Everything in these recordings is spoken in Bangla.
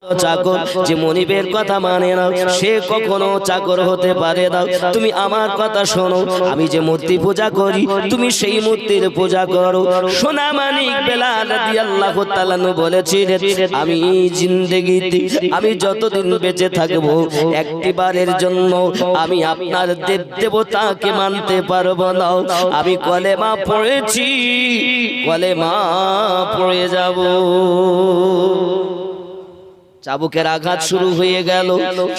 চাকর যে মনিবের কথা মানে না সে কখনো চাকর হতে পারে না। তুমি আমার কথা শোনো, আমি যে মূর্তি পূজা করি তুমি সেই মূর্তির পূজা করো। সোনা মানিক বেলাল রাদিয়াল্লাহু তাআলা বলেছিলেন, আমি জিন্দেগিতে আমি যতদিন বেঁচে থাকবো একটিবারের জন্য আমি আপনার দেব দেবতাকে মানতে পারবো না। আমি কলেমা পড়েছি, কলেমা পড়ে যাব। চাবুকের আঘাত শুরু হয়ে গেল,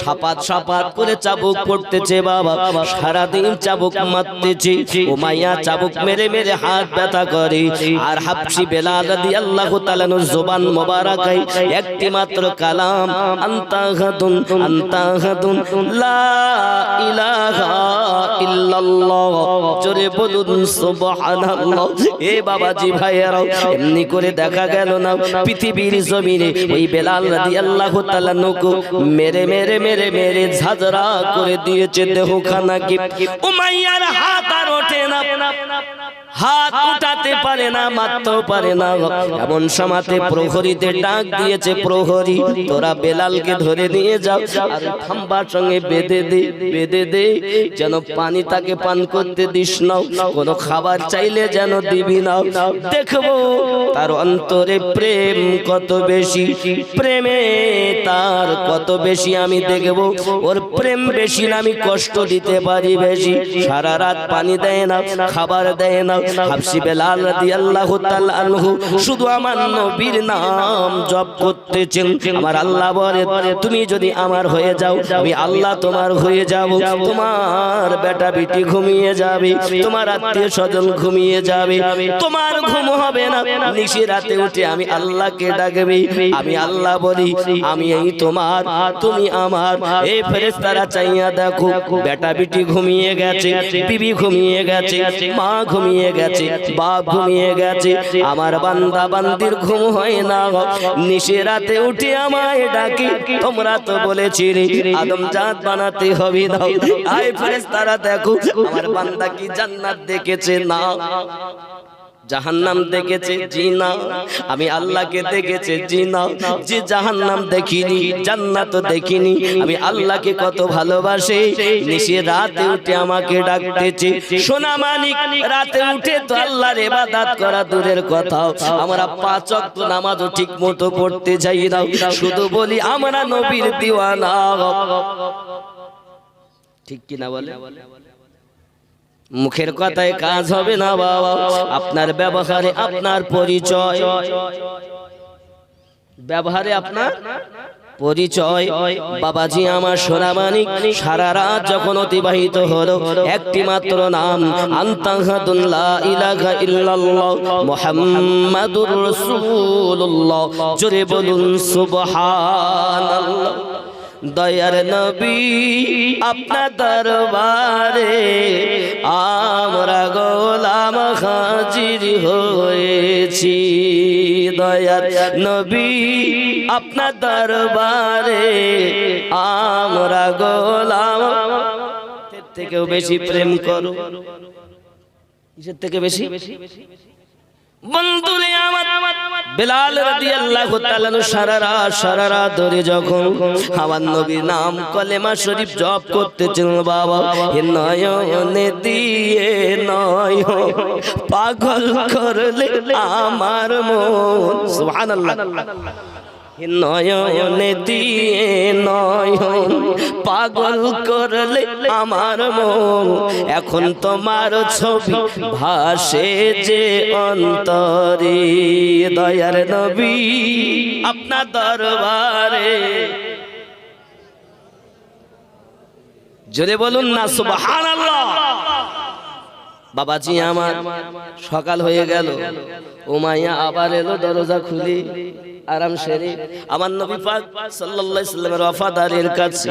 সাপাত সাপাত করে চাবুক পড়তেছে বাবা, সারাদিন চাবুক মারতেছে। উমাইয়া চাবুক মেরে মেরে হাত ব্যথা করে, আর হাবশী বেলাল রাদিয়াল্লাহু তাআলা নূর জবান মোবারকায় একটি মাত্র কালাম আনতা আহাদুন লা ইলাহা ইল্লাল্লাহ, জোরে বলুন সুবহানাল্লাহ। এ বাবাজি ভাইয়েরা, এমনি করে দেখা গেল না পৃথিবীর জমিনে ওই বেলাল রাদিয়াল্লাহু আল্লাহ তাআলা নকু মেরে মেরে মেরে মেরে ঝাঁঝরা করে দিয়েছে দেহখানাকে। উমাইয়ার হাত আর ওঠে না, হাত উঠাতে পারে না, মারতেও পারে না। এমন সময়তে প্রহরীদের ডাক দিয়েছে, প্রহরী তোরা বেলালকে ধরে নিয়ে যাও আর খাম্বার সঙ্গে বেঁধে দে যেন পানি তাকে পান করতে দিস না, কোনো খাবার চাইলে যেন দিবি না। দেখবো তার অন্তরে প্রেম কত বেশি, প্রেমে তার কত বেশি আমি দেখবো। ওর প্রেম বেশি না, আমি কষ্ট দিতে পারি বেশি। সারা রাত পানি দেয় না, খাবার দেয় না। হাবশী বেলাল রাদিয়াল্লাহু তাআলা আনহু শুধু আমার নবীর নাম জপ করতেছেন। আমার আল্লাহ বলে, তুমি যদি আমার হয়ে যাও আমি আল্লাহ তোমার হয়ে যাব। তোমার বেটা বেটি ঘুমিয়ে যাবে, তোমার আত্মীয় স্বজন ঘুমিয়ে যাবে, তোমার ঘুম হবে না। নিশি রাতে উঠে আমি আল্লাহকে ডাকবে। আমি আল্লাহ বলি, আমি এই তোমার, তুমি আমার। এই ফেরেশতারা চাইয়া দেখো, বেটা বেটি ঘুমিয়ে গেছে, বিবি ঘুমিয়ে গেছে, মা ঘুমিয়ে গেছে, বাপ ঘুমিয়ে গেছে। আমার বান্দা বান্দির ঘুম হয় না, নিশি রাতে উঠে আমায় ডাকি। তোমরা তো বলেছিলে আদম জাত বানাতে হবে না। আয় ফেরেশতারা দেখো, আমার বান্দা কি জান্নাত দেখেছে? না। জাহান্নাম দেখেছে? জি না। আমি আল্লাহকে দেখেছে? জি না। যে জাহান্নাম দেখিনি, জান্নাত দেখিনি, আমি আল্লাহকে কত ভালোবাসে। নিশি রাতে উঠে আমাকে ডাকতেছে। সোনা মানিক রাতে উঠে তো আল্লাহর ইবাদত করা দূরের কথা, আমরা 5 ওয়াক্ত নামাজও ঠিক মতো পড়তে যাই না। শুধু বলি আমরা নবীর দিওয়ানা। ঠিক কি না বলে? মুখের কথায় কাজ হবে না বাবা, আপনার ব্যবহারে আপনার পরিচয়, ব্যবহারে আপনার পরিচয়। বাবাজি আমার সোনা মানিক সারা রাত যখন অতিবাহিত হলো, একটি মাত্র নাম আনতা আহাদুন লা ইলাহা ইল্লাল্লাহ মুহাম্মাদুর রাসূলুল্লাহ, জোরে বলুন সুবহানাল্লাহ। দয়ার নবী আপনার দরবারে আমরা গোলাম হাজির হয়েছি। দয়ার নবী আপনার দরবারে আমরা গোলাম। এর থেকেও বেশি প্রেম করো, কিসের থেকে বেশি? বন্ধুরে আমার বেলাল রাদিয়াল্লাহু তাআলা সারা রাত ধরে যখন আমার নবীর নাম কলেমা শরীফ জপ করতেছেন বাবা, হে নয়নে দিয়ে নয়ন পাগল করলে আমার মন। সুবহানাল্লাহ। নয়নে দিয়ে নয়ন পাগল করলে আমার মন, এখন তোমার ছবি ভাসে যে অন্তরে। দয়ার নবী আপনার দরবারে, জোরে বলুন না সুবহানাল্লাহ। বাবাজি আমার সকাল হয়ে গেল, উমাইয়া আবার এলো দরজা খুলে আরাম সেরে। আমার নবী পাক সাল্লাল্লাহু আলাইহি সাল্লামের ওয়াফাদারের কাছে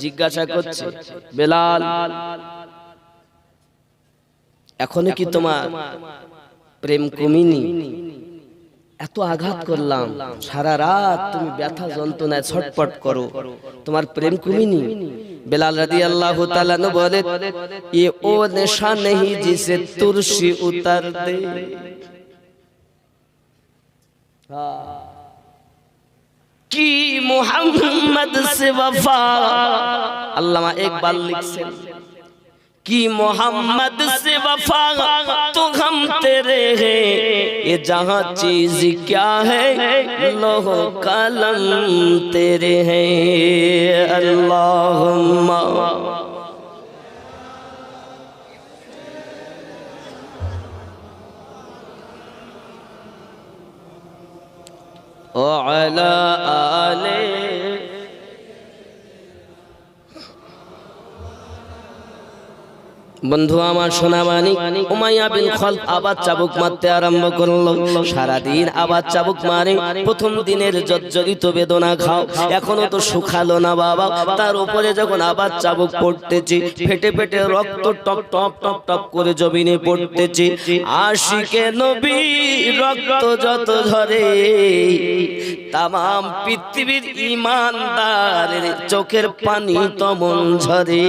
জিজ্ঞাসা করছে, বেলাল এখনো কি তোমার প্রেম কমেনি? এত আঘাত করলাম, সারা রাত তুমি ব্যথা যন্ত্রণায় ছটপট করো, তোমার প্রেম কমেনি? বেলাল রাদিয়াল্লাহু তাআলা বলে, ये ओ नशा नहीं जिसे तुर्शी उतर दे। কি মোহাম্মদ সে वफा আল্লামা ইকবাল লিখছেন कि मोहम्मद से वफा तो हम तेरे हैं ये जहाँ चीज क्या है लोह कलम तेरे हैं अल्लाहुम्मा व अला आले বন্ধু আমার সোনামানি উমাইয়া বিন খালদ আবার চাবুক মারতে আরম্ভ করলো সারাদিন আবার চাবুক মারে প্রথম দিনের জর্জরিত বেদনা খাও এখনো তো শুকালো না বাবা তার উপরে যখন আবার চাবুক পড়তেছে ফেটে ফেটে রক্ত টপ টপ টপ টপ করে জমিনে পড়তেছে আশিকে নবী রক্ত যত ঝরে তামাম পৃথিবীর ঈমানদারের চোখের পানি তমন ঝরে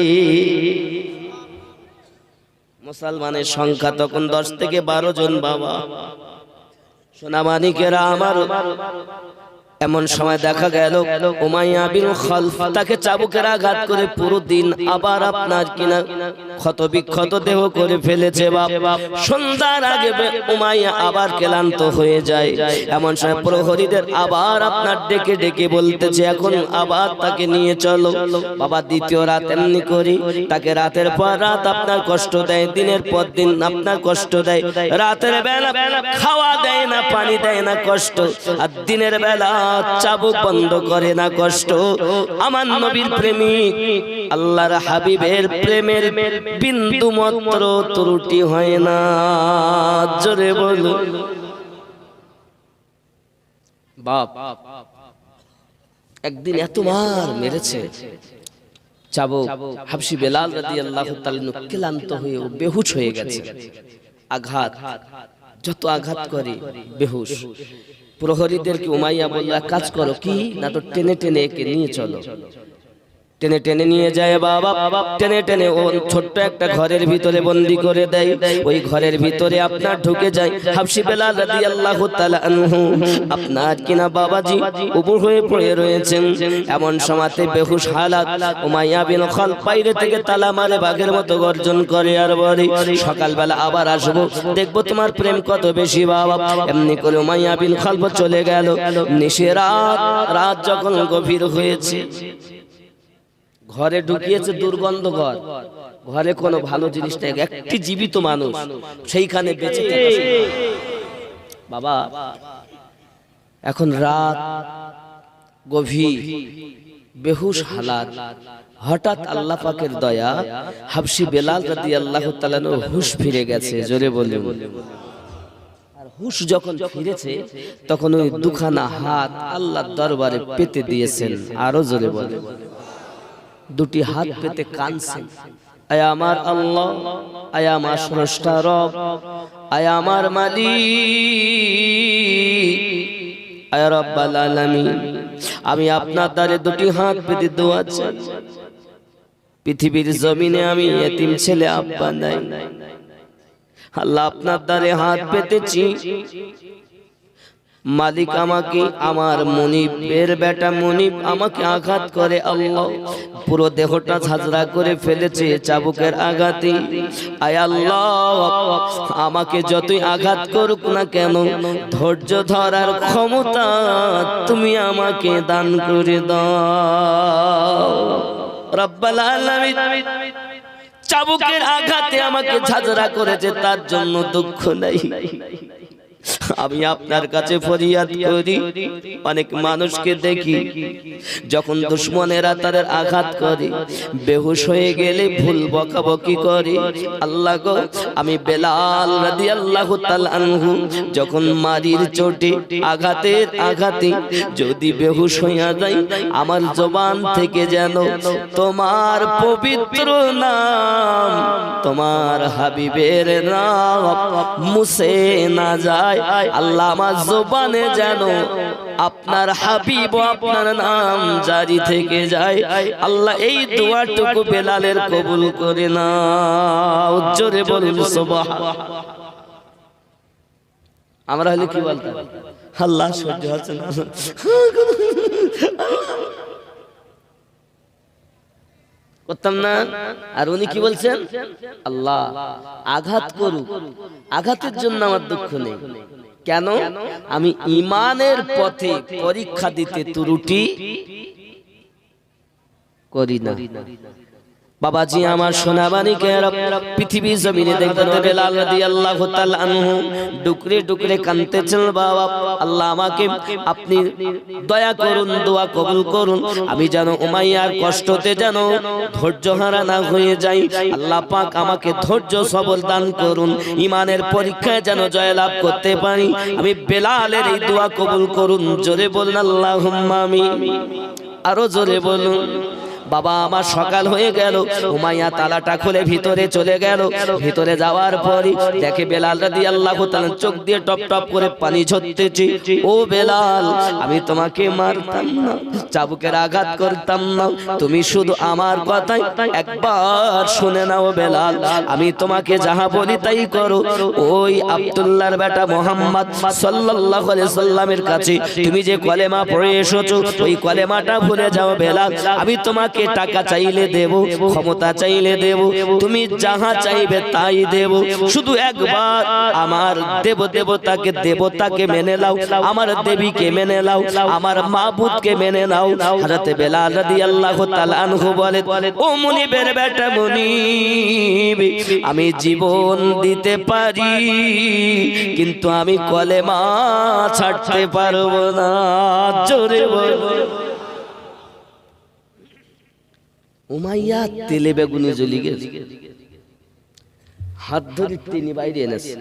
মুসলমানের সংখ্যা তখন 10 থেকে 12 জন বাবা সোনামানিকেরা আমার এমন সময় দেখা গেল উমাইয়া বিন খালদ তাকে চাবুকের আঘাত করে পুরো দিন আবার আপনার কিনা ক্ষত বিক্ষত দেহ করে ফেলেছে বাপ সন্ধ্যার আগে উমাইয়া আবার ক্লান্ত হয়ে যায় এমন সময় প্রহরীদের আবার আপনার ডেকে ডেকে বলতেছে এখন আবার তাকে নিয়ে চলো বাবা দ্বিতীয় রাত এমনি করি তাকে রাতের পর রাত আপনার কষ্ট দেয় দিনের পর দিন আপনার কষ্ট দেয় রাতের বেলা খাওয়া দেয় না পানি দেয় না কষ্ট আর দিনের বেলা চাবুক বন্ধ করে না কষ্ট আমার নবীর প্রেমিক আল্লাহর হাবিবের প্রেমের বিন্দু মাত্র ত্রুটি হয় না জোরে বলো বাপ একদিন এত মার মেরেছে চাবুক হাবশি বেলাল রাদিয়াল্লাহু তাআলা ক্লান্ত হয়ে বেহুশ হয়ে গেছে আঘাত যত আঘাত করে বেহুশ প্রহরীদেরকে উমাইয়া বলল কাজ করো কি না তো টেনে টেনে একে নিয়ে চলো টেনে টেনে নিয়ে যায় বাবা টেনে টেনে ও ছোট্ট একটা ঘরের ভিতরে বন্দি করে দেয় ওই ঘরের ভিতরে আপনার ঢুকে যায় হাবশি বেলাল রাদিয়াল্লাহু তাআলা আনহু আপনার কিনা বাবাজি উবু হয়ে পড়ে রয়েছেন এমন সময়তে বেহুশ হালাত উমাইয়া বিন খালদ বাইরে থেকে তালা মারে বাঘের মতো গর্জন করে আর বলে সকালবেলা আবার আসবো দেখবো তোমার প্রেম কত বেশি বাবা এমনি করে উমাইয়া বিন খালদ চলে গেল নিশে রাত যখন গভীর হয়েছে ঘরে ঢুকিয়েছে দুর্গন্ধ ঘর ঘরে কোনো ভালো জিনিস নেই একটি জীবিত মানুষ সেইখানে বেঁচে থাকে বাবা এখন রাত গভীর বেহুশ হালাত হঠাৎ আল্লাহ পাকের দয়া হাবশি বেলাল রাদিয়াল্লাহু তাআলা হুশ ফিরে গেছে জোরে বলুন আর হুশ যখন ফিরেছে তখন ওই দুখানা হাত আল্লাহর দরবারে পেতে দিয়েছেন আরো জোরে বলুন দুটি হাত পেতে কাঁদছেন আয় আমার আল্লাহ আয় আমার স্রষ্টা রব আয় আমার মালিক আয় রব্বাল আলামিন আমি আপনার দ্বারে দুটি হাত পেতে দোয়া চাই পৃথিবীর জমিনে আমি এতিম ছেলে আব্বা নাই আল্লাহ আপনার দ্বারে হাত পেতেছি মালিক আমাকে আমার মুনিবের বেটা মুনিব আমাকে আঘাত করে আল্লাহ পুরো দেহটা ঝাঁঝরা করে ফেলেছে চাবুকের আঘাতে আয় আল্লাহ আমাকে যতই আঘাত করুক না কেন ধৈর্য ধরার ক্ষমতা তুমি আমাকে দান করে দাও রব্বাল আলামিন চাবুকের আঘাতে আমাকে ঝাঁঝরা করেছে তার জন্য দুঃখ নাই আমি আপনার কাছে ফরিয়াদ করি অনেক মানুষকে দেখি যখন দুশমনেরা তাদের আঘাত করে বেহুশ হয়ে গেলে ভুল বকাবকি করে আল্লাহ গো আমি বেলাল রাদিয়াল্লাহু তাআলা আনহু যখন মারির চোটে আঘাতে যদি বেহুশ হইয়া যাই আমার জবান থেকে যেন তোমার পবিত্র নাম তোমার হাবিবের নাম মুছে না যায় আল্লাহ আমার জবানে যেন আপনার হাবিব আপনার নাম জারি থেকে যায় আল্লাহ এই দোয়াটুকু বেলালের কবুল করে নাও জোরে বলুন সুবহান আমরা হলে কি বলতাম আল্লাহ সহ্য হচ্ছে না, করতাম না। আর উনি কি বলছেন, আল্লাহ আঘাত করুক, আঘাতের জন্য আমার দুঃখ নেই, কেন আমি ঈমানের পথে পরীক্ষা দিতে ত্রুটি করি না। বাবাজি আমার সোনাবানিকে পৃথিবী জমিনে দেখতে বেলাল রাদিয়াল্লাহু তাআলা আনহু ডুকরে ডুকরে কাঁদতেছেন, বাবা আল্লাহ আমাকে আপনি দয়া করুন, দোয়া কবুল করুন, আমি যেন উমাইয়ার কষ্টতে যেন ধৈর্যহারা না হয়ে যাই। আল্লাহ পাক আমাকে ধৈর্য সবল দান করুন, ঈমানের পরীক্ষায় যেন জয়লাভ করতে পারি। আমি বেলালের এই দোয়া কবুল করুন। জোরে বলুন আল্লাহুম্মা আমিন, আরো জোরে বলুন। বাবা আমার সকাল হয়ে গেল, উমাইয়া তালাটা খুলে ভিতরে চলে গেল। ভিতরে যাওয়ার পরই দেখে বেলাল রাদিয়াল্লাহু তাআলা চোখ দিয়ে টপ টপ করে পানি ঝরতেছে। ও বেলাল, আমি তোমাকে মারতাম না, চাবুকের আঘাত করতাম না, তুমি শুধু আমার কথাই একবার শুনে নাও বেলাল, আমি তোমাকে যাহা বলি তাই করো। ওই আব্দুল্লাহর বেটা মুহাম্মদ সাল্লাল্লাহু আলাইহি সাল্লামের কাছে তুমি যে কলেমা পড়ে এসেছো, ওই কলেমাটা ভুলে যাও বেলাল। আমি তোমাকে টাকা চাইলে দেব, ক্ষমতা চাইলে দেব, তুমি যাহা চাইবে তাই দেব, শুধু একবার আমার দেবতাকে মেনে নাও, আমার দেবীকে মেনে নাও, আমার মাবুদকে মেনে নাও। হযরত বেলাল রাদিয়াল্লাহু তাআলা আনহু বলে, ও মুনিবের বেটা মুনিব, আমি জীবন দিতে পারি কিন্তু আমি কলেমা ছাড়তে পারবো না। জোরে বলো। উমাইয়া তেলে বেগুনে জ্বলি গেছে, হাত ধরে তিনি বাইরে এনেছে।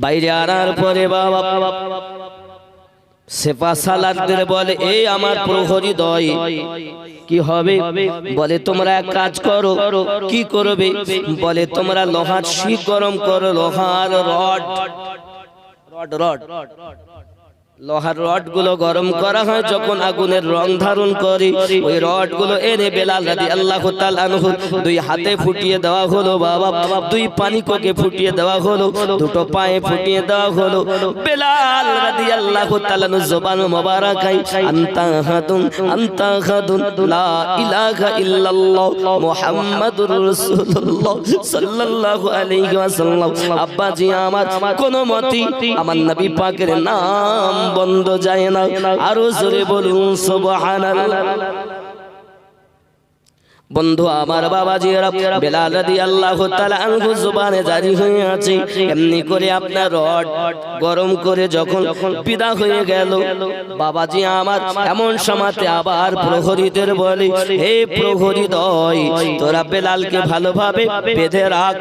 বাইরে আনার পরে বাবা সেপা সালারদের বলে, এই আমার প্রহরী দয় কি হবে? বলে তোমরা এক কাজ করো। কি করবে? বলে তোমরা লোহার শিক গরম করো, লোহার রড লোহার রড গুলো গরম করা হয়, যখন আগুনের রং ধারণ করে ওই রড গুলো এনে বেলাল রাদিয়াল্লাহু তাআলা আনহু দুই হাতে ফুটিয়ে দেওয়া হলো। বাবা দুই পানিকোকে ফুটিয়ে দেওয়া হলো, দুটো পায়ে ফুটিয়ে দেওয়া হলো। বেলাল রাদিয়াল্লাহু তাআলা জবান মোবারকায় আনতা হাদুন লা ইলাহা ইল্লাল্লাহ মুহাম্মাদুর রাসূলুল্লাহ সাল্লাল্লাহু আলাইহি ওয়াসাল্লাম। আব্বাজি আমার কোন মতেই আমার নবী পাকের নাম বন্ধ যায় না, আরো জোরে বলুন সুবহানাল্লাহ। বন্ধু আমার বাবাজিরা, বেলাল রাদিয়াল্লাহু তাআলা আনহু জবানে জারি হয়ে আছে। এমনি করে আপনার রড গরম করে যখন বিদা হয়ে গেল, বাবাজি আমার এমন সময়তে আবার প্রহরীদের বলে, হে প্রহরী দয়, তোরা বেলালকে ভালোভাবে বেঁধে রাখ।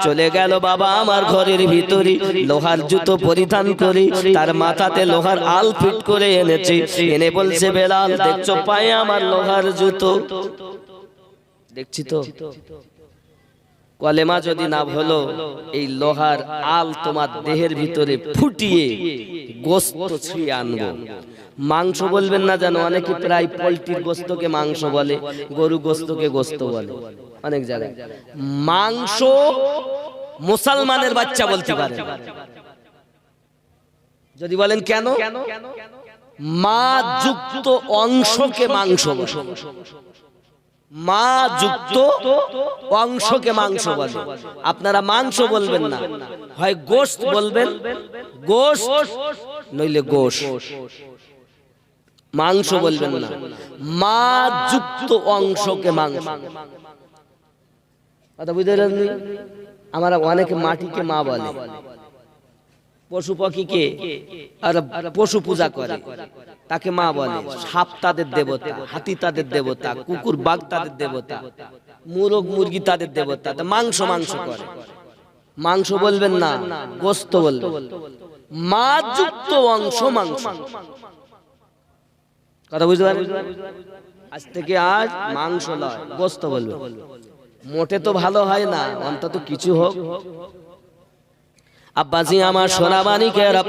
চলে গেল বাবা আমার ঘরের ভিতরে, লোহার জুতো পরিধান করে তার মাথাতে লোহার আল ফিট করে এনেছে। এনে বলছে, বেলাল দেখছো পায়ে আমার লোহার জুতো? দেখছি তো, কলেমা যদি না হলো এই লোহার আল তোমার দেহের ভিতরে ফুটিয়ে গোশত ছিঁড়ে আনবো। মাংস বলবেন না জানো, অনেকে প্রায় পোল্ট্রির গোশতকে মাংস বলে, গরু গোশতকে গোশত বলে অনেক জায়গায়। মাংস মুসলমানের বাচ্চা বলতে পারে যদি বলেন কেন? মা যুক্ত অংশকে মাংস বলে, মা যুক্ত অংশকে মাংস বলে। আপনারা মাংস বলবেন না, হয় গোশত বলবেন, গোশত নইলে গোশ, মাংস বলবেন না। মা যুক্ত অংশকে মাংস। কথা বুঝতে পারেননি? আমরা অনেকে মাটিকে মা বলে, পশু পাখিকে আর পশু পূজা করে তাকে মা বলে। সাপ তাদের দেবতা, হাতি তাদের দেবতা, কুকুর বাঘ তাদের দেবতা, মুরগ মুরগি তাদের দেবতা। মাংস মাংস করে, মাংস বলবেন না, গোশত বলবেন। মা যুক্ত অংশ মাংস। কথা বুঝতে পারেন? আজ থেকে আজ মাংস নয়, গোশত বলবেন। মোটে তো ভালো হয় না, অন্তত কিছু হোক। আব্বাজি আমার সোনামানিকেরা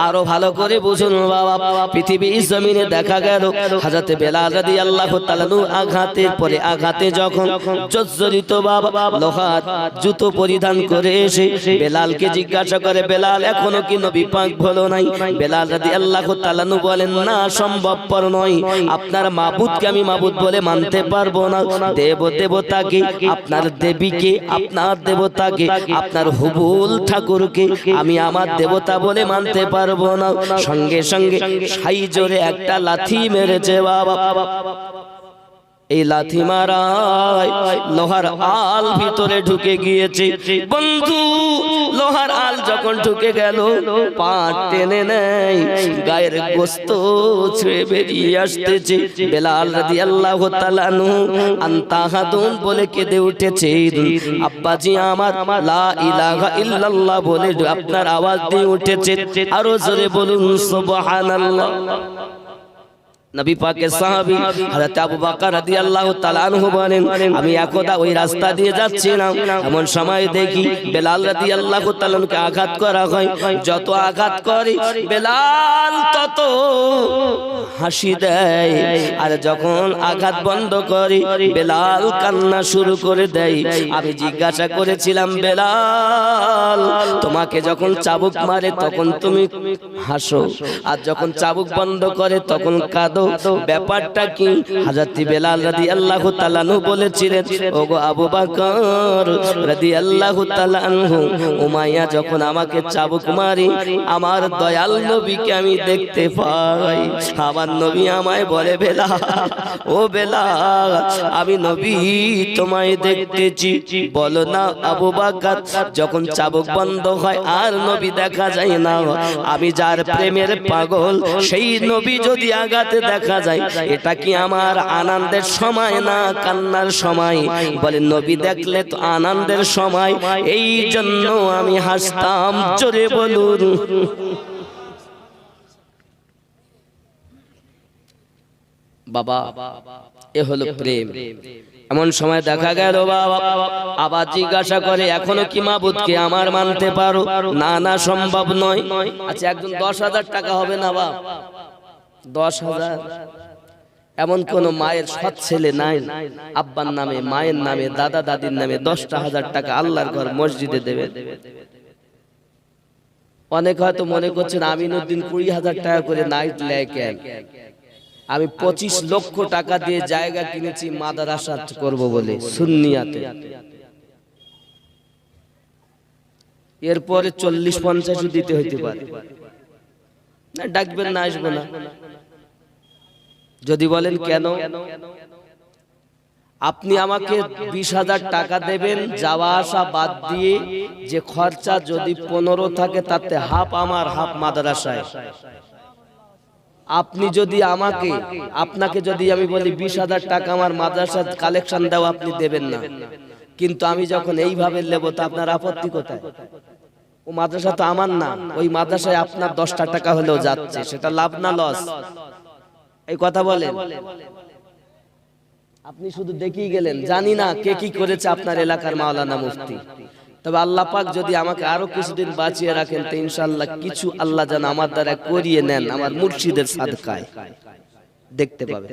আরো ভালো করে বুঝুন বাবা, পৃথিবীর জমিনে দেখা গেল হযরতে বেলাল রাদিয়াল্লাহু তাআলা আঘাতের পরে আঘাতে যখন জর্জরিত বাবা লোহার জুতো পরিধান করে এসে বেলালকে জিজ্ঞাসা করে, বেলাল এখনো কি নবী পাক হলো নাই? বেলাল রাদিয়াল্লাহু তাআলা বলেন, না, সম্ভবপর নয়, আপনার মাবুদকে আমি মাবুদ বলে মানতে পারবো না। দেবতাকে, আপনার দেবীকে, আপনার দেবতাকে, আপনার হুবুল ঠাকুরকে আমি আমার দেবতা বলে মানতে পারবো না। সঙ্গে সঙ্গে সাই জোরে একটা লাথি মেরেছে বাবা। এই লাথি মারায় লোহার আল ভিতরে ঢুকে গিয়েছে। বন্ধু, লোহার আল যখন ঢুকে গেল, পা টেনে নেয়, গায়ের গোস্ত ছেড়ে বেরিয়ে আসতেছে। বেলাল রাদিয়াল্লাহু তাআলা আনতাহাদুন বলে কেঁদে উঠেছে। আব্বাজি আমার লা ইলাহা ইল্লাল্লাহ বলে আপনার আওয়াজ দিয়ে উঠেছে। আরো জোরে বলুন সুবহানাল্লাহ। নবী পাকের সাহাবী হযরত আবু বকর রাদিয়াল্লাহু তাআলা আনহু বলেন, আমি একদা ওই রাস্তা দিয়ে যাচ্ছিলাম, এমন সময় দেখি বেলাল রাদিয়াল্লাহু তাআলাকে আঘাত করা হয়। যত আঘাত করে বেলাল তত হাসি দেয়, আর যখন আঘাত বন্ধ করে বেলাল কান্না শুরু করে দেয়। আমি জিজ্ঞাসা করেছিলাম, বেলাল, তোমাকে যখন চাবুক মারে তখন তুমি হাসো, আর যখন চাবুক বন্ধ করে তখন কাঁদো, ব্যাপারটা কি? হযরত বেলাল রাদিয়াল্লাহু তাআলা আনহু বলেছিলেন, ওগো আবু বকর রাদিয়াল্লাহু তাআলা আনহু, উমাইয়া যখন আমাকে চাবুক মারে আমার দয়াল নবীকে আমি দেখতে পাই। আমার নবী আমায় বলে, বেলাল, ও বেলাল, আমি নবী তোমায় দেখতেছি। বলো না আবু বকর, যখন চাবুক বন্ধ হয় আর নবী দেখা যায় না, আমি যার প্রেমের পাগল সেই নবী যদি আঘাতে দেখা যায়, এটা কি আমার আনন্দের সময় না কান্নার সময়? বলে, নবী দেখলে তো আনন্দের সময়, এই জন্য আমি হাসতাম। জোরে বলুন। বাবা, এ হলো প্রেম। এমন সময় দেখা গেল বাবা আবার জিজ্ঞাসা করে, এখনো কি মাবুদকে আমার মানতে পারো? না, না, সম্ভব নয়। আচ্ছা, একজন 10,000 টাকা হবে না বাপ? 10,000? এমন কোন মায়ের সৎ ছেলে নাই আব্বার নামে, মায়ের নামে, দাদা দাদির নামে 10,000 টাকা আল্লাহর ঘর মসজিদে দেবে? অনেক হয়তো মনে করছেন আমিনুদ্দিন 20,000 টাকা করে নাইট লেয় কেন? আমি 25 লক্ষ টাকা দিয়ে জায়গা কিনেছি মাদ্রাসা করব বলে সুন্নিয়াতে। এরপরে 40-50 দিতে হইতে পারে। না, ডাকবেন না, আসবো না। যদি বলেন কেন, আপনি আমাকে 20,000 টাকা দেবেন যাওয়া আসা বাদ দিয়ে, যে খরচা যদি 15 থাকে তাতে হাফ আমার, হাফ মাদ্রাসায়। আপনি যদি আপনাকে যদি আমি বলি 20,000 টাকা আমার মাদ্রাসার কালেকশন দাও, আপনি দেবেন না। কিন্তু আমি যখন এইভাবে নেব তো আপনার আপত্তি কোথায়? ও মাদ্রাসা তো আমার না, ওই মাদ্রাসায় আপনার 10টা টাকা হলেও যাচ্ছে, সেটা লাভ না লস? এই কথা বলেন। আপনি শুধু দেখিয়ে গেলেন, জানি না কে কি করেছে আপনার এলাকার মাওলানা মুফতি। তবে আল্লাহ পাক যদি আমাকে আরো কিছুদিন বাঁচিয়ে রাখেন তো ইনশাআল্লাহ কিছু আল্লাহ যেন আমার দ্বারা করিয়ে নেন আমার মুর্শিদের সাদকায়, দেখতে পাবে।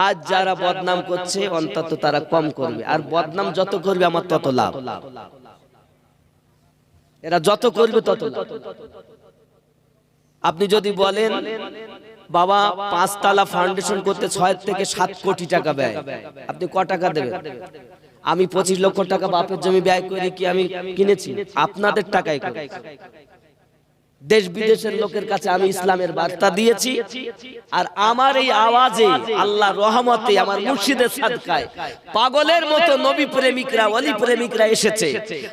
আজ যারা বদনাম করছে অন্তত তারা কম করবে, আর বদনাম যত করবে আমার তত লাভ। এরা যত করবে তত লাভ। আপনি যদি বলেন বাবা 5 তলা ফাউন্ডেশন করতে 6 থেকে 7 কোটি টাকা ব্যয়, আপনি ক টাকা দেবেন? আমি 25 লক্ষ টাকা বাপের জমি ব্যয় করে কি আমি কিনেছি? আপনাদের টাকায় করে। দেশ বিদেশের লোকের কাছে আমি ইসলামের বার্তা দিয়েছি, আর আমার এই আওয়াজে আল্লাহর রহমতে আমার মুর্শিদের সাদকায় পাগলের মতো নবী প্রেমিকরা, ওলি প্রেমিকরা এসেছে,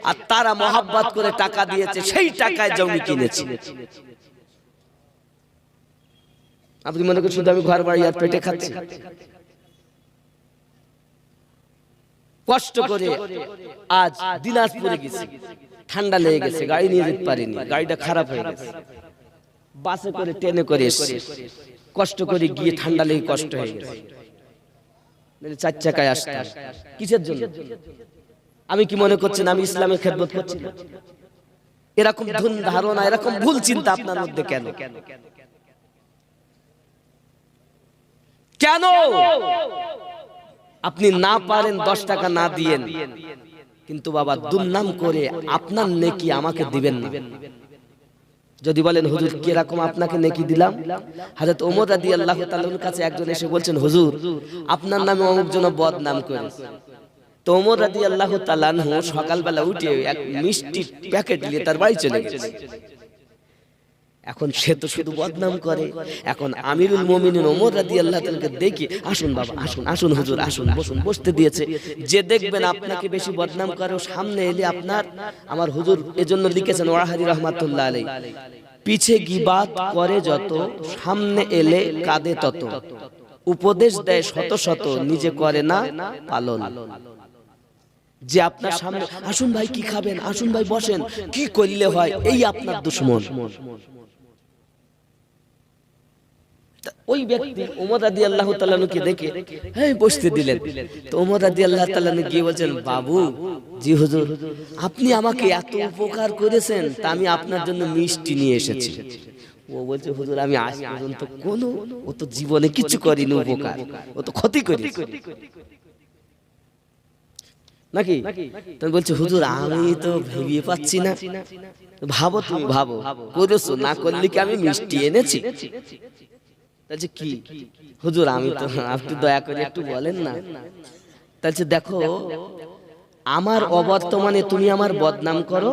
আর তারা মহব্বত করে টাকা দিয়েছে, সেই টাকায় জমি কিনেছি। আপনি মনে করেন শুধু আমি ঘর বাড়ি আর পেটে খাচ্ছি? কষ্ট করে আজ দিনাজপুরে গেছি, ঠান্ডা লেগে গেছে, গাড়ি নিয়ে যেতে পারিনি, গাড়িটা খারাপ হয়ে গেছে, বাসে করে ট্রেনে করে এসেছি, কষ্ট করে গিয়ে ঠান্ডা লেগে কষ্ট হয়ে গেছে, 4 চাকায় আসতাম। কিসের জন্য? আমি কি মনে করছেন আমি ইসলামের খেদমত করছি না? এরকম ভুল ধারণা, এরকম ভুল চিন্তা আপনার মধ্যে কেন? কেন আপনি না পারেন 10 টাকা না দিয়েন, কিন্তু বাবা দুর্নাম করে আপনার নেকি আমাকে দিবেন না? যদি বলেন হুজুর কিরকম আপনাকে নেকি দিলাম, হযরত ওমর রাদিয়াল্লাহু তাআলার কাছে একজন এসে বলছেন, হুজুর আপনার নামে অমুক জন বদনাম করেছে। তো ওমর রাদিয়াল্লাহু তাআলা সকালবেলা উঠে এক মিষ্টি প্যাকেট নিয়ে তার বাড়ি চলে গেছে। এখন সে তো শুধু বদনাম করে। এখন আমিরুল মুমিনিন ওমর রাদিয়াল্লাহু তাআলাকে দেখে, আসুন বাবা আসুন, আসুন হুজুর আসুন, বসুন, বসতে দিয়েছে। যে দেখবেন আপনাকে বেশি বদনাম করে সামনে এলে আপনার, আমার হুজুর এজন্য লিখেছেন ওয়াহাদি রাহমাতুল্লাহ আলাইহি, পিছে গীবাত করে যত, সামনে এলে কাঁদে তত, উপদেশ দেয় শত শত, নিজে করে না পালন। যে আপনার সামনে, আসুন ভাই কি খাবেন, আসুন ভাই বসেন, কি করলে হয়, এই আপনার দুশমন। ওই ব্যক্তি ওমর রাদিয়াল্লাহু তাআলা কে দেখে হ্যাঁ বসতে দিলেন। তো ওমর রাদিয়াল্লাহু তাআলা গিয়ে বলছেন, বাবু, জি হুজুর, আপনি আমাকে এত উপকার করেছেন, তা আমি আপনার জন্য মিষ্টি নিয়ে এসেছি। ও বলছে, হুজুর আমি আজ পর্যন্ত কোনো, ও তো জীবনে কিছু করিনি উপকার, ও তো ক্ষতি করেছে নাকি? তুমি বলছে, হুজুর আমি তো ভেবে পাচ্ছি না। ভাবো, তুমি ভাবো, করেছো না করলে কি আমি মিষ্টি এনেছি? তাহলে কি হুজুর আমি তো, আপনি দয়া করে একটু বলেন না। তাহলে দেখো, আমার অবর্তমানে তুমি আমার বদনাম করো,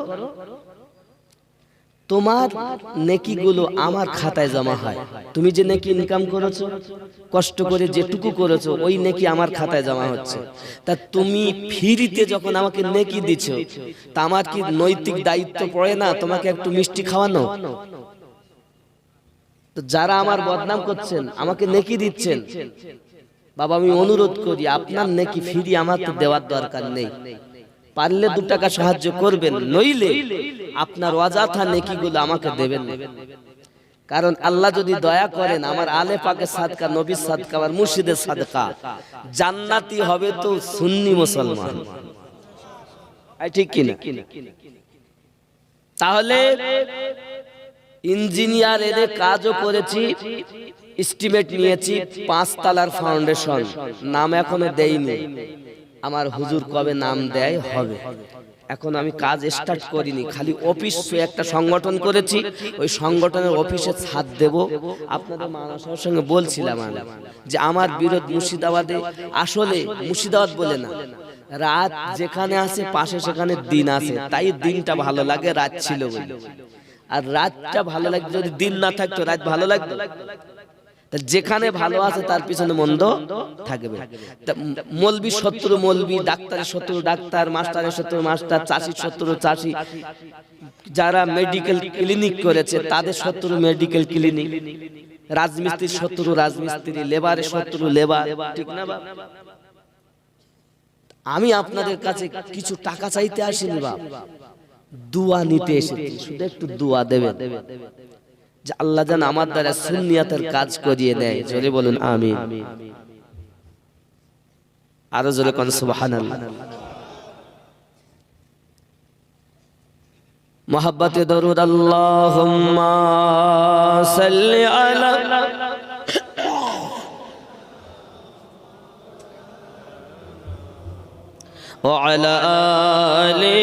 তোমার নেকিগুলো আমার খাতায় জমা হয়। তুমি যে নেকি ইনকাম করেছো, কষ্ট করে যেটুকু করেছো, ওই নেকি আমার খাতায় জমা হচ্ছে। তা তুমি ফ্রিতে যখন আমাকে নেকি দিছো, তা আমার কি নৈতিক দায়িত্ব পড়ে না তোমাকে একটু মিষ্টি খাওয়ানো? তো যারা আমার বদনাম করছেন, আমাকে নেকি দিচ্ছেন, বাবা আমি অনুরোধ করি আপনার নেকি ফ্রি আমাকে দেওয়ার দরকার নেই। পারলে 2 টাকা সাহায্য করবেন, নইলে আপনার অযথা নেকিগুলো আমাকে দেবেন না। কারণ আল্লাহ যদি দয়া করেন, আমার আলে পাকের সাদকা, নবীর সাদকা, আমার মুর্শিদের সাদকা, জান্নাতি হবে তো সুন্নি মুসলমান। ঠিক কি না? তাহলে ইঞ্জিনিয়ার এদের কাজও করেছি, এস্টিমেট নিয়েছি 5 তলার ফাউন্ডেশন, নাম এখনো দেইনি। আমার হুজুর কবে নাম দেয় হবে, এখন আমি কাজ স্টার্ট করিনি। খালি অফিস একটা সংগঠন করেছি, ওই সংগঠনের অফিসে ছাদ দেব। আপনাদের মানুষের সঙ্গে বলছিলাম আমি যে আমার বিরোধ মুর্শিদাবাদে, আসলে মুর্শিদাবাদ বলে না, রাত যেখানে আছে পাশে সেখানে দিন আছে, তাই দিনটা ভালো লাগে, রাত ছিল বলে। আর রাতটা ভালো লাগবে, যদি দিন না থাকতো রাত ভালো লাগতো? যেখানে ভালো আছে তার পিছনে মন্দ থাকবে। মৌলবীর শত্রু মৌলবী, ডাক্তারের শত্রু ডাক্তার, মাস্টারের শত্রু মাস্টার, চাষির শত্রু চাষি, যারা মেডিকেল ক্লিনিক করেছে তাদের শত্রু মেডিকেল ক্লিনিক, রাজমিস্ত্রির শত্রু রাজমিস্ত্রি, লেবারের শত্রু লেবার। ঠিক না বাপ? আমি আপনাদের কাছে কিছু টাকা চাইতে আসিনি বাপ, দুয়া নিতে এসেছি। শুধু একটু দুয়া দেবেন যে আল্লাহ যেন আমার দ্বারা সুন্নিয়াতের কাজ করিয়ে দেয়। জোরে বলুন আমিন। আরো জোরে কোন সুবহানাল্লাহ। মোহাব্বতে দরুদ আল্লাহুম্মা সাল্লি আলা ওয়া আলা আলি।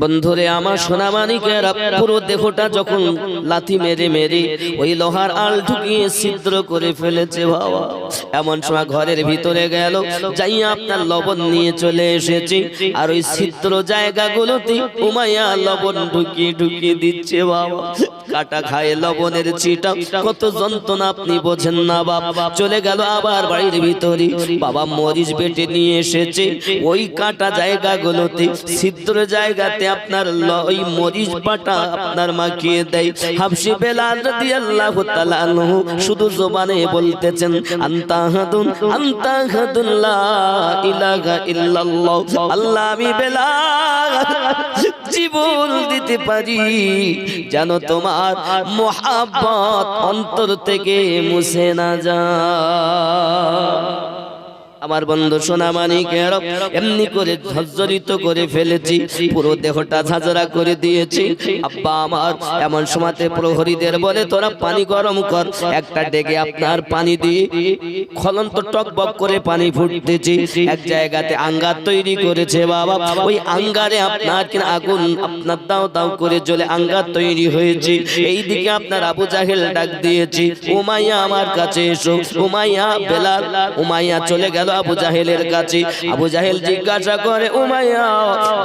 বন্ধুরে আমার সোনা মানিকেরা, পুরো দেহটা যখন লাথি মেরে মেরে ওই লোহার আল ঢুকিয়ে ছিদ্র করে ফেলেছে বাবা, এমন সময় ঘরের ভিতরে গেল, যাইয়া আপনার লবণ নিয়ে চলে এসেছি, আর ওই ছিদ্র জায়গাগুলোতে উমাইয়া লবণ ঢুকিয়ে ঢুকিয়ে দিচ্ছে বাবা। কাটা খায় লবণের ছিটা, কত যন্ত্রণা আপনি বোঝেন না বাবা। চলে গেল আবার বাড়ির ভিতরে, বাবা মরিচ বেটে নিয়ে এসেছে, ওই কাটা জায়গাগুলোতে, ছিদ্র জায়গাতে আপনার ওই মরিচ বাটা আপনার মাখিয়ে দেয়। হাবশী বেলাল রাদিয়াল্লাহু তাআলা আনহু শুধু জবানে বলতেছেন, আনতা আহাদুন আনতা আহাদুন লা ইলাহা ইল্লাল্লাহ। আল্লাহ আমি বেলাল জীবন দিতে পারি যেন তোমার মহব্বত অন্তর থেকে মুছে না যায়। আমার বন্ধু সোনা মানিকের এমনি করে ঝরঝরিত করে ফেলেছি, পুরো দেহটা ঝাঁঝরা করে দিয়েছি। আব্বা আমার এমন সময়তে প্রহরীদের বলে তোরা পানি গরম কর, একটা ডেগে আপনার পানি দিয়ে খলন্ত টকবক করে পানি ফুটতেছে। এক জায়গাতে আঙ্গার তৈরি করেছে বাবা, ওই আঙ্গারে আপনার কিনা আগুন আপনার দাও দাও করে জ্বলে আঙ্গার তৈরি হয়েছে। এইদিকে আপনার আবু জাহেল ডাক দিয়েছি, উমাইয়া আমার কাছে এসো। উমাইয়া বেলাল, উমাইয়া চলে গেল আবু জাহেলের কাছে। আবু জাহেল জিজ্ঞাসা করে, উমাইয়া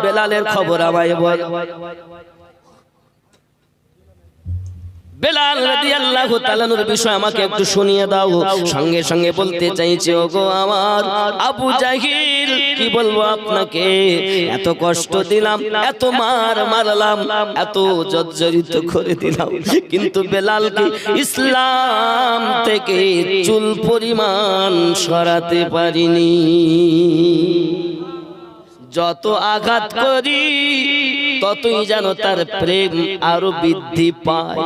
বেলালের খবর আমায় বল। বেলাল রাদিয়াল্লাহু তাআলার বিষয় আমাকে একটু শুনিয়ে দাও। সঙ্গে সঙ্গে বলতে চাইছে, ওগো আমার আবু জাহিল, কি বলবো আপনাকে, এত কষ্ট দিলাম, এত মার মারলাম, এত জর্জরিত করে দিলাম, কিন্তু বেলালকে ইসলাম থেকে চুল পরিমাণ সরাতে পারিনি। যত আঘাত করি ততই যেন তার প্রেম আরো বৃদ্ধি পায়,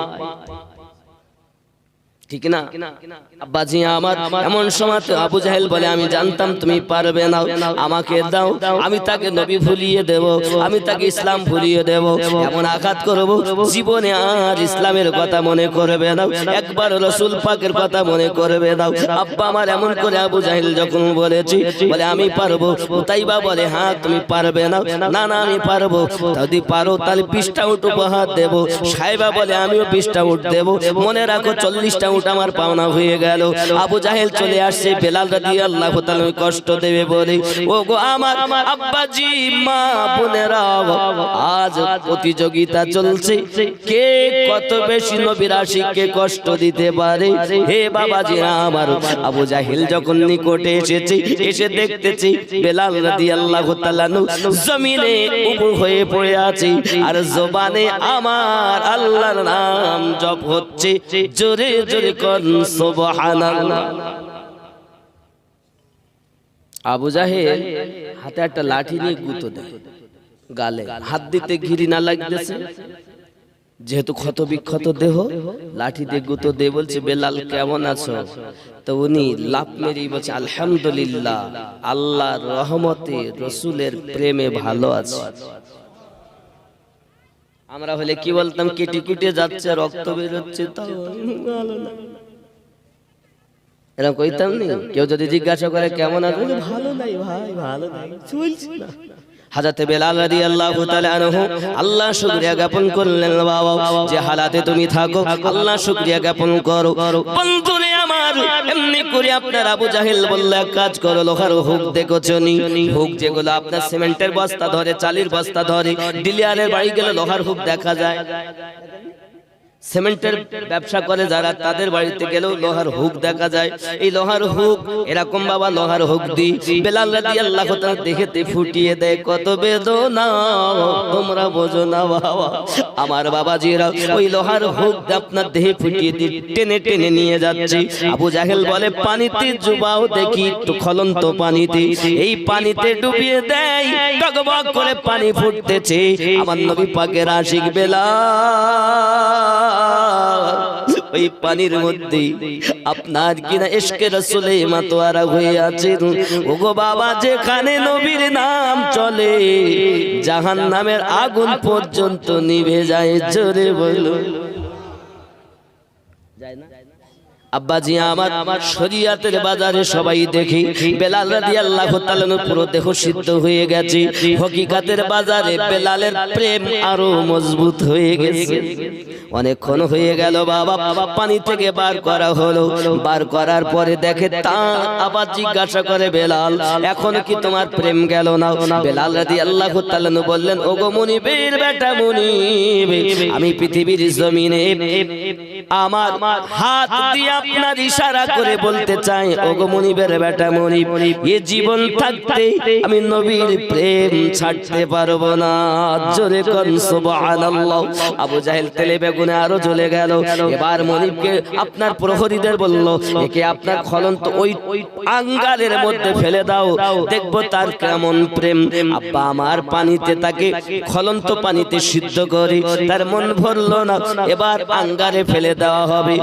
ঠিক না আব্বাজি আমার? এমন সময় আবু জাহেল বলে, আমি জানতাম তুমি পারবে না, আমাকে দাও, আমি তাকে নবী ভুলিয়ে দেব, আমি তাকে ইসলাম ভুলিয়ে দেব। এমন আঘাত করব জীবনে আর ইসলামের কথা মনে করবে না, একবার রাসূল পাকের কথা মনে করবে না। আব্বা আমার এমন করে আবু জাহেল যখন বলেছি, বলে আমি পারবো। উতাইবা বলে, হ্যাঁ তুমি পারবে না? না না আমি পারবো। যদি পারো তাহলে 20টা উট উপহার দেব। সাহেবা বলে, আমিও 20টা উট দেব। মনে রাখো 40টা উট আমার পাওনা হয়ে গেল। আবু জাহেল চলে আসছে, বেলাল রাদিয়াল্লাহু তাআলা কষ্ট দেবে বলে। ওগো আমার আব্বাজি, মা বোনেরা, আজ প্রতিযোগিতা চলছে, কে কত বেশি নবীর আশিককে কষ্ট দিতে পারে। হে বাবাজি আমার, আবু জাহেল যখন নিকটে এসেছে, এসে দেখতেছি বেলাল রাদিয়াল্লাহু তাআলা জমিনে উপুর হয়ে পড়ে আছে, আর জবানে আমার আল্লাহর নাম জপ হচ্ছে। জোরে জোরে কোন সুবহানাল্লাহ। আবু জাহেল হাতে একটা লাঠি নিয়ে গুঁতো দেয় গালে, হাত দিতে ঘিরি না লাগতেছে, যেহেতু ক্ষত বিক্ষত দেহ, লাঠি দিয়ে গুঁতো দিয়ে বলছে, বেলাল কেমন আছো? তো উনি লাফ মেরে বলছে, আলহামদুলিল্লাহ, আল্লাহর রহমতে রসুলের প্রেমে ভালো আছে। আমরা হলে কি বলতাম, কেটে কুটে যাচ্ছে, রক্ত বের হচ্ছে, তাও ভালো না, এরকম কইতাম নি? কেউ যদি জিজ্ঞাসা করে কেমন আছে, ভালো নাই ভাই, ভালো নাই, চলছে না। হযরত বেলাল রাদিয়াল্লাহু তাআলা আনহু আল্লাহ শুকরিয়া জ্ঞাপন করলেন, বাবা যে হালাতে তুমি থাকো আল্লাহ শুকরিয়া জ্ঞাপন করো। বন্ধুরে আমার, এমনি করে আপনার আবু জাহেল বলল, এক কাজ করো, লোহার হুক দেখছো নি? হুক যেগুলো আপনার সিমেন্টের বস্তা ধরে, চালের বস্তা ধরে, ডিলিয়ারের বাড়ি গেলে লোহার হুক দেখা যায়। সিমেন্টের ব্যবসা করে যারা, তাদের বাড়িতে গেলেও লোহার হুক দেখা যায়। এই লোহার হুক এরকম বাবা, লোহার হুক দি বেলাল রাদিয়াল্লাহু তাআলা দেখেতে ফুটিয়ে দেয়। কত বেদনা তোমরা বোঝো না বাবা। আমার বাবাজিরা ওই লোহার হুক আপনার দেহে ফুটিয়ে দিয়ে টেনে টেনে নিয়ে যাচ্ছে। আবু জাহেল বলে, পানিতে ডুবাও দেখি, একটু খলন্ত পানিতে। এই পানিতে ডুবিয়ে দেয়, টগবগ করে পানি ফুটতেছে। আমার নবী পাকের আশিক বেলাল ওই পানির মধ্যে আপনার কিনা ইশকে রাসূলে মাতোয়ারা হয়ে আছে। ওগো বাবা, যেখানে নবীর নাম চলে জাহান্নামের আগুন পর্যন্ত নিভে যায়। জোরে বলো, যায় না? আব্বাজি আমার, শরীয়তের বাজারে সবাই দেখি বেলাল রাদিয়াল্লাহু তাআলা পুরো দেহ সিদ্ধ হয়ে গেছে। হকিকতের বাজারে বেলালের প্রেম আরো মজবুত হয়ে গেছে। অনেকক্ষণ হয়ে গেল বাবা, পানি থেকে বার করা হলো। বার করার পরে দেখে তা, আবার জিজ্ঞাসা করে, বেলাল এখন কি তোমার প্রেম গেল না? বেলাল রাদিয়াল্লাহু তাআলা বললেন, ওগো মুনিবের বেটা মুনিব, আমি পৃথিবীর জমিনে আমার হাত দিয়ে আপনার ইশারা করে বলতে চাই, ওগো মুনিবের বেটা মুনিব, এই জীবন থাকতে আমি নবীর প্রেম ছাড়তে পারবো না। জোরে কোন সুবহানাল্লাহ। আবু জাহেল তেলে বেগুনে আরো জ্বলে গেল। এবার মুনিবকে আপনার প্রহরীদের বলল, একে আপনার খলন্ত ওই আঙ্গারের মধ্যে ফেলে দাও, দেখবো তার কেমন প্রেম। আব্বা আমার পানিতে তাকে খলন্ত পানিতে সিদ্ধ করে তার মন ভরলো না, এবার আঙ্গারে ফেলে দেওয়া হবে।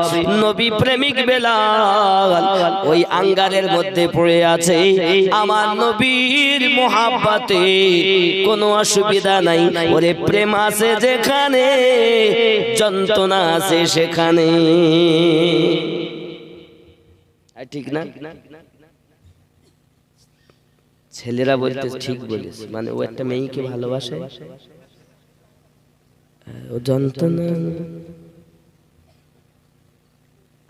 নবী প্রেমে প্রেমিক বেলাল ওই আঙ্গারের মধ্যে পড়ে আছে আমার নবীর মোহাব্বতে কোনো অসুবিধা নাই ওরে প্রেম আছে যেখানে যন্ত্রণা আছে সেখানে ঠিক না ছেলেরা বলতে ঠিক বলিস মানে ও একটা মেয়েকে ভালোবাসে ও যন্ত্রণা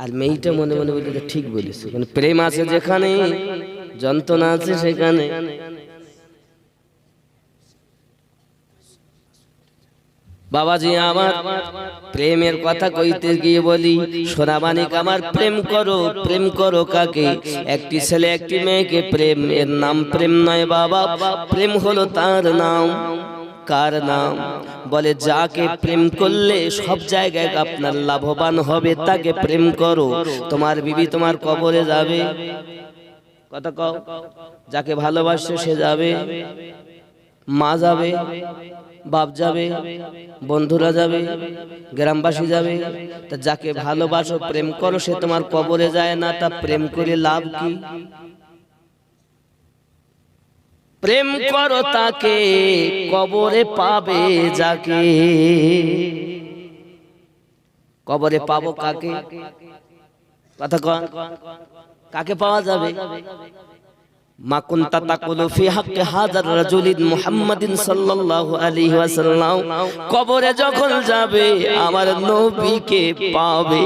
আর মেয়েটা মনে মনে বলতে ঠিক বলিস মানে প্রেম আছে যেখানে যন্ত্রণা আছে সেখানে বাবাজি আমার প্রেমের কথা কইতে গিয়ে বলি সোনামানিক আমার প্রেম করো কাকে একটি ছেলে একটি মেয়েকে প্রেম এর নাম প্রেম নয় বাবা প্রেম হলো তার নাম কার নাম বলে যাকে প্রেম করলে সব জায়গায় আপনার লাভবান হবে তাকে প্রেম করো তোমার বিবি তোমার কবরে যাবে কথা কও যাকে ভালোবাসছো সে যাবে মা যাবে বাপ যাবে বন্ধুরা যাবে গ্রামবাসী যাবে তা যাকে ভালোবাসো প্রেম করো সে তোমার কবরে যায় না তা প্রেম করে লাভ কি প্রেম করো তাকে কবরে পাবে যাকে কবরে পাবো কাকে কথা কন কাকে পাওয়া যাবে মা কুনতা তাকুলু ফি হাক্কি হাযার রাজুলিন মুহাম্মাদিন সাল্লাল্লাহু আলাইহি ওয়াসাল্লাম কবরে যখন যাবে আমার নবীকে পাবে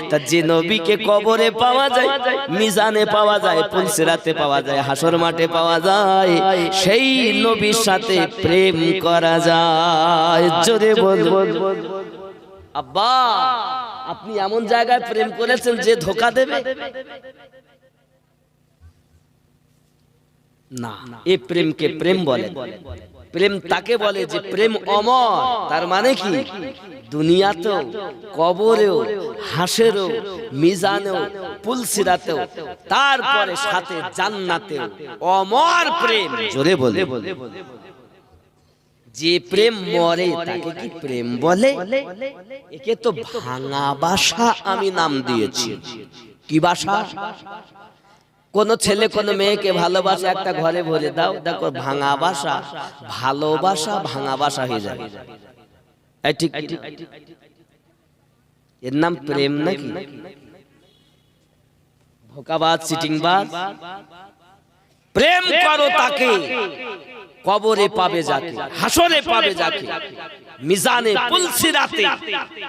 তা যে নবীকে কবরে পাওয়া যায় মিজানে পাওয়া যায় পুলসিরাতে পাওয়া যায় হাসর মাঠে পাওয়া যায় সেই নবীর সাথে প্রেম করা যায় জোরে বল আব্বা আপনি এমন জায়গায় প্রেম করেছেন যে ধোঁকা দেবে না এই প্রেমকে প্রেম বলে প্রেম তাকে বলে যে প্রেম অমর তার মানে কি দুনিয়াতেও কবরেও হাসরেও মিজানেও পুলসিরাতেও তারপরে সাথে জান্নাতেও অমর প্রেম জোরে বলে যে প্রেম মরে তাকে কি প্রেম বলে একে তো ভাঙা বাসা আমি নাম দিয়েছি কি বাসা কোন ছেলে কোন মেয়েকে ভালোবাসা একটা ঘরে ভরে দাও দেখো ভাঙা বাসা ভালোবাসা ভাঙা বাসা হয়ে যাবে ঠিক এর নাম প্রেম নাকি ধোঁকাবাজ চিটিংবাজ প্রেম করো তাকে কবরে পাবে যাকে হাসরে পাবে যাকে মিজানে পুলসিরাতে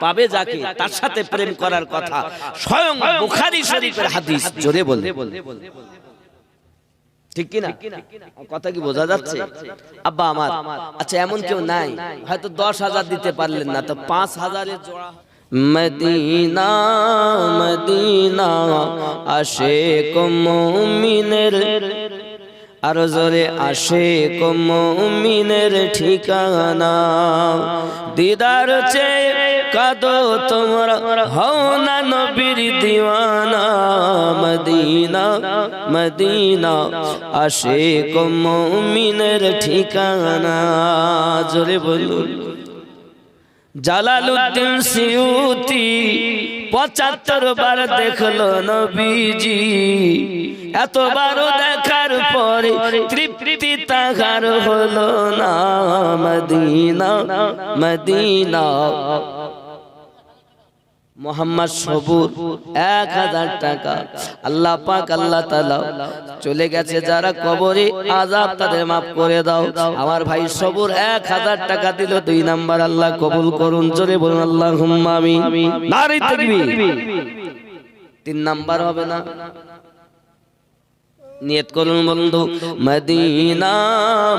পাবে যাকে তার সাথে প্রেম করার কথা স্বয়ং বুখারী শরীফের হাদিস জোরে বলে ঠিক কি না কথা কি বোঝা যাচ্ছে আব্বা আমার আচ্ছা এমন কেউ নাই হয়তো 10,000 দিতে পারলেন না তো 5,000 এর জোড়া মদিনা মদিনা আশিক মুমিনের আর জোরে আশিক মুমিনের ঠিকানা দিদার চেয়ে কাঁদো তোমরা হও না নবীর দিওয়ানা মদিনা মদিনা আশিক মুমিনের ঠিকানা জোরে বলুন জালালউদ্দিন সিউতি 75 বার দেখলো নবীজি এতবার দেখার পরে তৃপ্তি তাহার হলো না মদিনা মদিনা মোহাম্মদ সবুর 1000 টাকা আল্লাহ পাক আল্লাহ তাআলা চলে গেছে যারা কবরে আযাব তাদের maaf করে দাও আমার ভাই সবুর 1000 টাকা দিল 2 নাম্বার আল্লাহ কবুল করুন জোরে বলুন আল্লাহুম্মা আমিন নারে তাকবীর 3 নাম্বার হবে না নিয়ত করুন বন্ধু মদিনা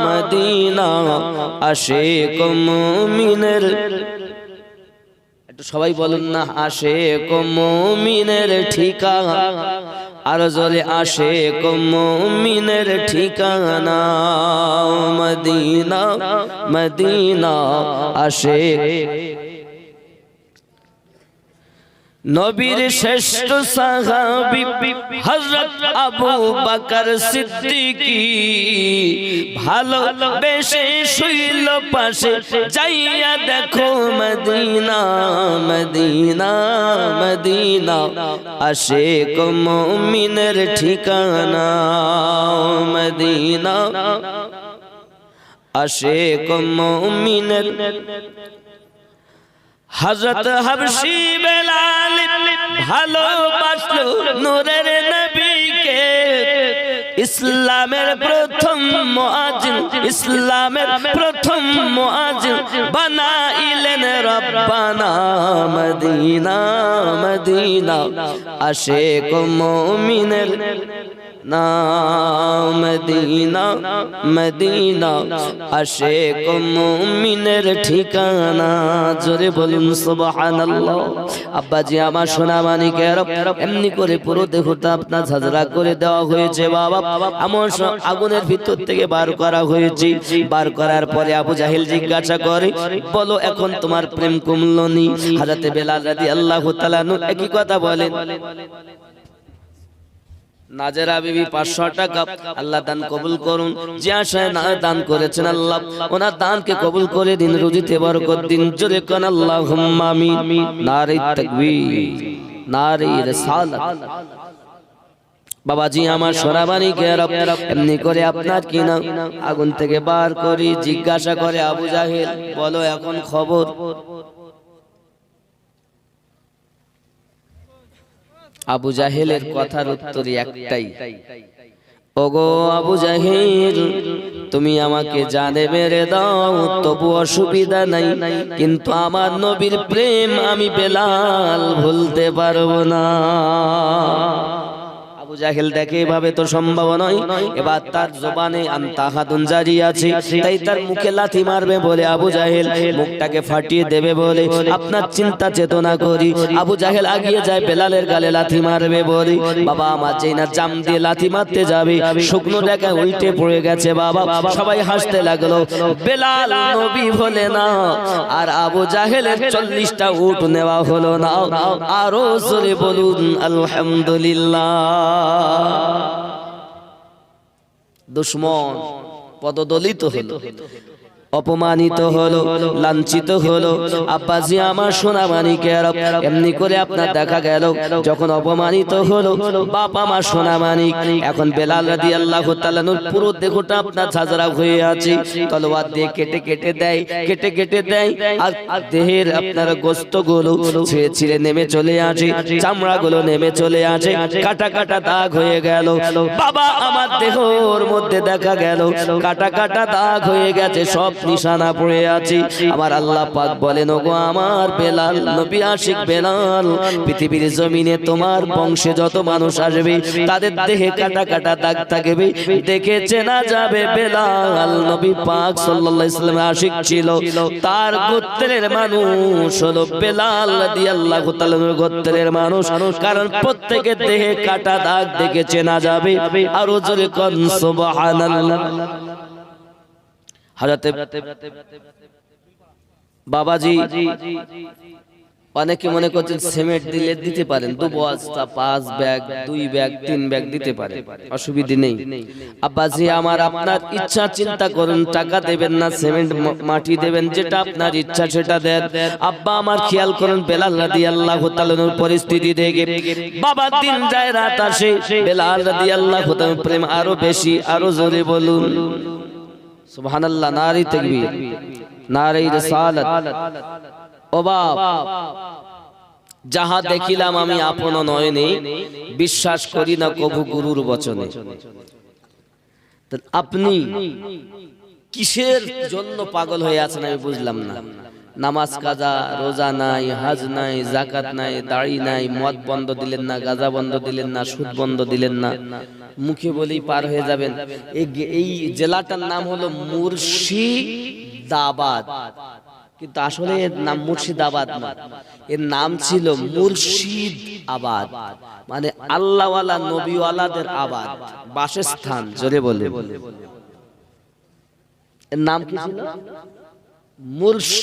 মদিনা আশিক মুমিনের একটু সবাই বলুন না আশিক মুমিনের ঠিকানা আর জোরে আশিক মুমিনের ঠিকানা মদিনা মদিনা আশিক নবীর শ্রেষ্ঠ সাহাবী হযরত আবু বকর সিদ্দিকী ভালোবেসে শুইল পাশে যাইয়া দেখো মদিনা মদিনা মদিনা আশিক মুমিনের ঠিকানা মদিনা আশিক মুমিনের হযরত হাবশী বেলাল ভালোবাসলো নূরের নবীকে ইসলামের প্রথম মুআজ্জিন ইসলামের প্রথম মুআজ্জিন বানাইলেন রব্বানা মদিনা মদিনা আশিক মুমিনের নাম মদিনা মদিনা আশিক মুমিনের ঠিকানা জোরে বলুন সুবহানাল্লাহ। আব্বাজি আমার সোনা মানিকের এমনি করে পুরো দেহটা আপনার ঝাঁঝরা করে দেওয়া হয়েছে বাবা। আমার আগুনের ভিতর থেকে বার করা হয়েছে। বার করার পরে আবু জাহেল জিজ্ঞাসা করে, বলো এখন তোমার প্রেম কমলো নি? হযরত বেলাল রাদিয়াল্লাহু তাআলা একই কথা বলেন। নাজেরা বিবি 500 টাকা আল্লাহ দান কবুল করুন। যে আশায় না দান করেছেন আল্লাহ ওনার দানকে কবুল করে দিন, রুজিতে বরকত দিন। জোরে কোন আল্লাহুম্মা আমিন। নারে তাকবীর নারে রিসালাত। বাবাজি আমার সোনাবানি কে এমনি করে আপনার কি নাম আগুন থেকে বার করি জিজ্ঞাসা করে আবু জাহেল, বলো এখন খবর। আবু জাহেলের কথার উত্তর একটাই, ওগো আবু জাহেল তুমি আমাকে জানে মেরে দাও তবু অসুবিধা নাই, কিন্তু আমার নবীর প্রেম আমি বেলাল ভুলতে পারবো না। আবু জাহেল দেখে এভাবে তো সম্ভব নয়। এবার তার জবানে আনতাহাদুন জারি আছে, তাই তার মুখে লাথি মারবে বলে আবু জাহেল মুখটাকে ফাটিয়ে দেবে বলে আপনার চিন্তা চেতনা করি আবু জাহেল আগিয়ে যায় বেলালের গালে লাথি মারবে বলে। বাবা আমার যেই না জাম দিয়ে লাথি মারতে যাবে শুকনো ডেকা উল্টে পড়ে গেছে বাবা। সবাই হাসতে লাগলো, বেলাল নবী বলে না আর আবু জাহেলের 40টা উট নেওয়া হলো না। আরো জোরে বলুন আলহামদুলিল্লাহ। দুশমন পদদলিত হলো, অপমানিত হলো, লাঞ্ছিত হলো। আব্বাজি আমার সোনা মানিকের এমনি করে আপনার দেখা গেল যখন অপমানিত হলো বাপ আমার সোনা মানিক। এখন বেলাল রাদিয়াল্লাহু তাআলা পুরো দেহটা আপনার ঝাঁঝরা হয়ে আছে, তলোয়ার দিয়ে কেটে কেটে দেয় কেটে কেটে দেয় আর দেহের আপনার গোশতগুলো ছিঁড়ে ছিঁড়ে নেমে চলে আসে, চামড়াগুলো নেমে চলে আসে, কাটা কাটা দাগ হয়ে গেল। বাবা আমার দেহর মধ্যে দেখা গেল কাটা কাটা দাগ হয়ে গেছে, সব নিশানা পড়ে আছে। আমার আল্লাহ পাক বলেন, ওগো আমার বেলাল নবী আশিক বেলাল পৃথিবীর জমিনে তোমার বংশে যত মানুষ আসবে তাদের দেহে কাটা কাটা দাগ থাকবে, দেখে চেনা যাবে বেলাল নবী পাক সাল্লাল্লাহু আলাইহি ওয়াসাল্লাম আশিক ছিল। তার গোত্রের মানুষ হলো বেলাল রাদিয়াল্লাহু তাআলা গোত্রের মানুষ, কারণ প্রত্যেকের দেহে কাটা দাগ দেখে চেনা যাবে। আর জোরে কোন সুবহানাল্লাহ। হযরত বাবাজি অনেকে মনে করছেন সিমেন্ট দিলে দিতে পারেন, 2 বস্তা 5 ব্যাগ 2 ব্যাগ 3 ব্যাগ দিতে পারেন, অসুবিধা নেই। আব্বাজি আমার আপনার ইচ্ছা চিন্তা করুন, টাকা দেবেন না সিমেন্ট মাটি দেবেন, যেটা আপনার ইচ্ছা সেটা দেন। আব্বা আমার খেয়াল করুন বেলাল রাদিয়াল্লাহু তাআলার পরিস্থিতি দেখে বাবা দিন যায় রাত আসে, বেলাল রাদিয়াল্লাহু তাআলার প্রেম আরো বেশি। আরো জোরে বলুন সুবহানাল্লাহ। নারে তাকবীর নারে রিসালাত। ও বাপ যাহা দেখিলাম আমি আপন নয়নে, বিশ্বাস করি না কভু গুরুর বচনে। আপনি কিসের জন্য পাগল হয়ে আছেন আমি বুঝলাম না। নামাজ কাজা, রোজা নাই, হজ নাই, যাকাত নাই, দাড়ি নাই, মদ বন্ধ দিলেন না, গাঁজা বন্ধ দিলেন না, সুদ বন্ধ দিলেন না, মুখে বলেই পার হয়ে যাবেন। এই জেলাটার নাম হলো মুর্শিদাবাদ, কিন্তু আসলে এর নাম মুর্শিদাবাদ না, এর নাম ছিল মুর্শিদ আবাদ, মানে আল্লাহওয়ালা নবীওয়ালাদের আবাদ, বাসস্থান। জোরে বলে এর নাম কি ছিল? মুর্শিদ।